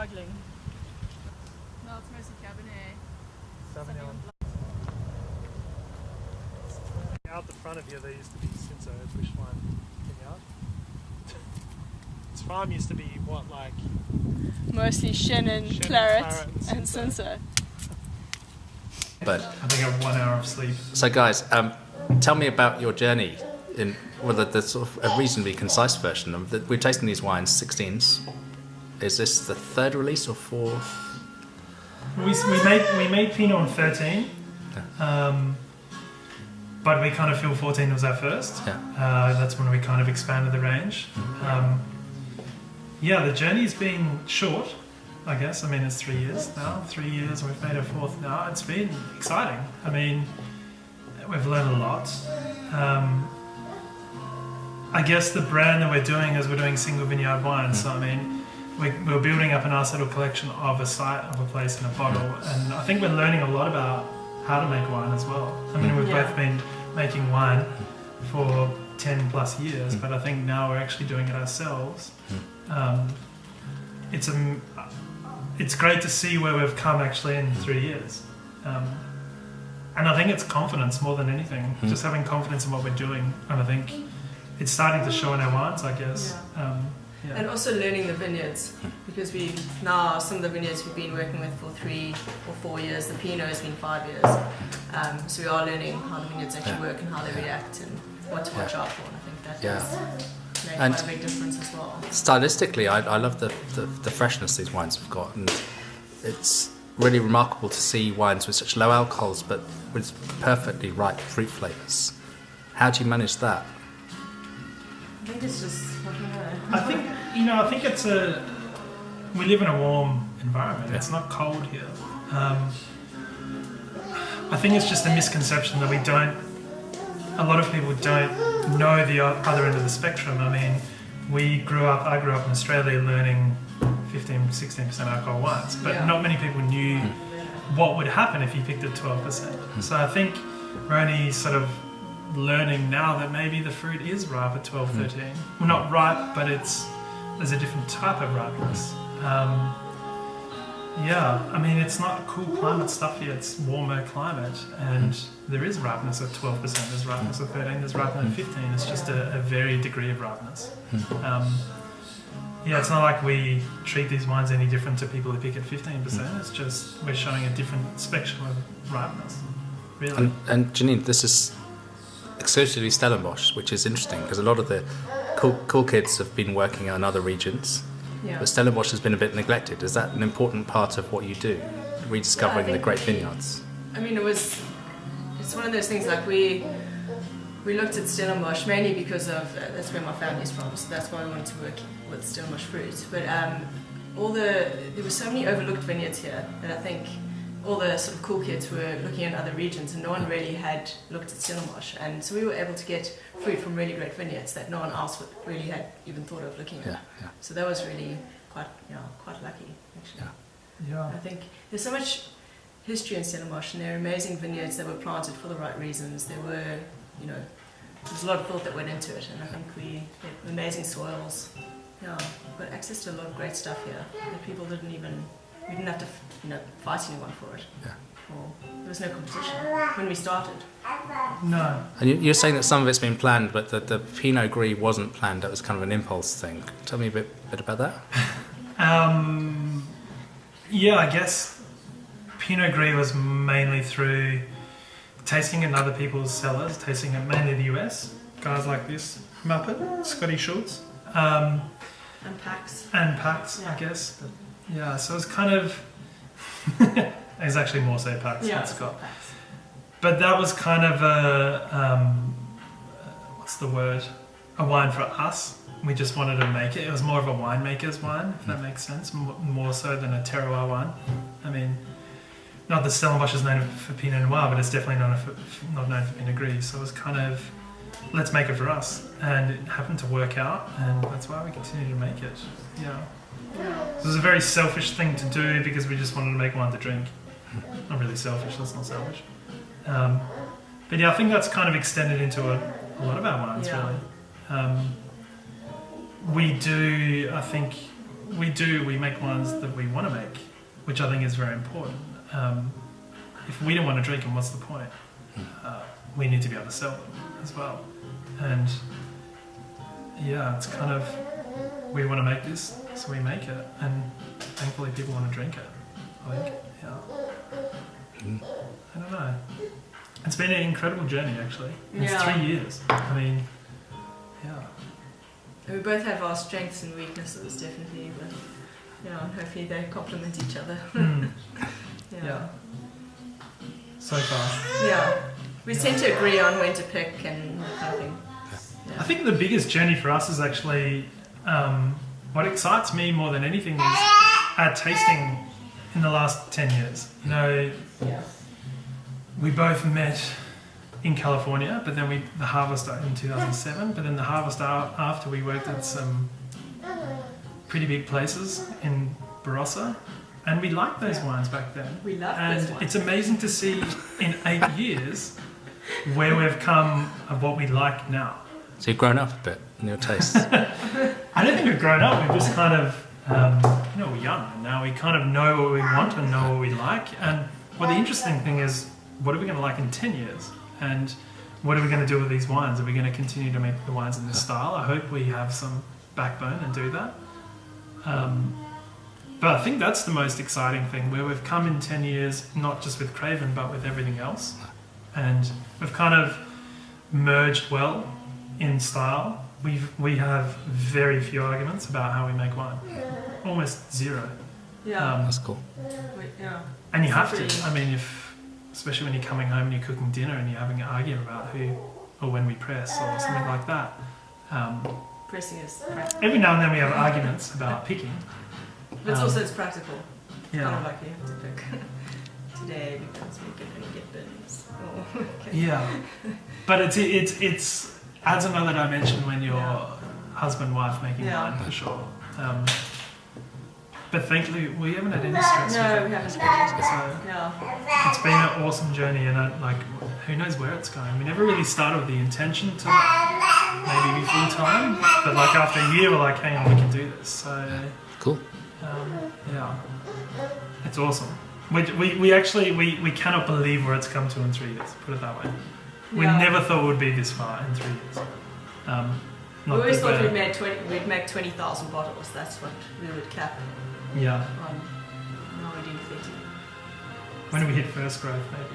struggling. No, it's mostly Cabernet. Out the front of here, there used to be Cinso, bush wine vineyard. Its farm used to be what, like? Mostly Chenin, Claret, and Cinso. But I think I have 1 hour of sleep. so, guys, tell me about your journey in the sort of a reasonably concise version of we're tasting these wines, 16s. Is this the third release or fourth? We made Pinot on 13. But we kind of feel 14 was our first. Yeah. That's when we kind of expanded the range. The journey's been short, I guess. I mean, it's 3 years now. 3 years, and we've made our fourth now. It's been exciting. I mean, we've learned a lot. I guess the brand that we're doing is we're doing single vineyard wines. So, I mean, we're building up a nice little collection of a site, of a place, and a bottle. And I think we're learning a lot about how to make wine as well. I mean, we've both been making wine for 10 plus years, but I think now we're actually doing it ourselves. It's great to see where we've come actually in 3 years. And I think it's confidence more than anything, just having confidence in what we're doing. And I think it's starting to show in our wines, I guess. And also learning the vineyards, because some of the vineyards we've been working with for 3 or 4 years, the Pinot has been 5 years. So we are learning how the vineyards actually work and how they react and what to watch out for, and I think that does make quite a big difference as well. Stylistically, I love the freshness these wines have got, and it's really remarkable to see wines with such low alcohols but with perfectly ripe fruit flavours. How do you manage that? I think it's just, I think it's we live in a warm environment. It's not cold here. I think it's just a misconception that a lot of people don't know the other end of the spectrum. I mean, I grew up in Australia learning 15-16% alcohol wines, but not many people knew what would happen if you picked at 12%. So I think we're only sort of learning now that maybe the fruit is ripe at 12, 13. Well, not ripe, but there's a different type of ripeness. I mean, it's not a cool climate stuff here, it's warmer climate, and there is ripeness at 12%, there's ripeness at 13, there's ripeness at 15, it's just a varied degree of ripeness. It's not like we treat these wines any different to people who pick at 15%, it's just we're showing a different spectrum of ripeness, really. And Jeanine, this is exclusively Stellenbosch, which is interesting because a lot of the cool kids have been working in other regions, but Stellenbosch has been a bit neglected. Is that an important part of what you do, rediscovering the great vineyards? I mean, it's one of those things, like we looked at Stellenbosch mainly because of that's where my family's from, so that's why I wanted to work with Stellenbosch fruit. But there were so many overlooked vineyards here that I think all the sort of cool kids were looking at other regions, and no one really had looked at Stellenbosch, and so we were able to get fruit from really great vineyards that no one else really had even thought of looking at. So that was really quite lucky, actually. I think there's so much history in Stellenbosch, and there are amazing vineyards that were planted for the right reasons. There were, there's a lot of thought that went into it, and I think we had amazing soils. But access to a lot of great stuff here that people we didn't have to, fight anyone for it. There was no competition when we started. No. And you're saying that some of it's been planned, but the Pinot Gris wasn't planned. That was kind of an impulse thing. Tell me a bit about that. I guess Pinot Gris was mainly through tasting in other people's cellars, tasting in mainly the US. Guys like this Muppet, Scotty Schultz. And Pax. I guess. But, so it's kind of... it's actually more so Pax than Scott. Pax. But that was kind of what's the word? A wine for us. We just wanted to make it. It was more of a winemaker's wine, if that makes sense, more so than a terroir wine. I mean, not that Stellenbosch is known for Pinot Noir, but it's definitely not known for Pinot Gris. So it was kind of, let's make it for us. And it happened to work out, and that's why we continue to make it. So it was a very selfish thing to do because we just wanted to make wine to drink. Not really selfish, that's not selfish. But I think that's kind of extended into a lot of our wines, really. We do, I think, we make wines that we want to make, which I think is very important. If we don't want to drink them, what's the point? We need to be able to sell them as well. And yeah, it's kind of, we want to make this, so we make it, and thankfully people want to drink it. I think, yeah. I don't know. It's been an incredible journey, actually. It's 3 years. I mean, yeah. We both have our strengths and weaknesses, definitely, but hopefully they complement each other. Yeah. So far. Yeah. We tend to agree on when to pick and that kind of thing. Yeah. I think the biggest journey for us is actually, what excites me more than anything is our tasting in the last 10 years. You know, we both met in California, but then the harvest in 2007, but then the harvest after we worked at some pretty big places in Barossa, and we liked those wines back then. We loved those wines. And it's amazing to see in 8 years where we've come of what we like now. So you've grown up a bit in your tastes. I don't think we've grown up. We've just kind of, we're young, and now we kind of know what we want and know what we like. And the interesting thing is, what are we going to like in 10 years? And what are we going to do with these wines? Are we going to continue to make the wines in this style? I hope we have some backbone and do that. But I think that's the most exciting thing, where we've come in 10 years, not just with Craven, but with everything else. And we've kind of merged well in style. We have very few arguments about how we make wine. Almost zero. Yeah. That's cool. And you have to. I mean, especially when you're coming home and you're cooking dinner and you're having an argument about who or when we press or something like that. Pressing is every now and then we have arguments about picking. But it's practical. Yeah. Kind of like you have to pick today because we can only get bins. Okay. Yeah. But it's adds another dimension when you're husband-wife making wine, for sure. But thankfully, we haven't had any stress. No, we haven't. So it's been an awesome journey, and who knows where it's going. We never really started with the intention to maybe be full time, but after a year, we're like, hang on, we can do this. So cool. Yeah, it's awesome. We actually cannot believe where it's come to in 3 years. Put it that way. We never thought it would be this far in 3 years. We always thought we'd make 20,000 bottles. That's what we would cap. Yeah. Now we're doing 30. When do we hit first growth, maybe?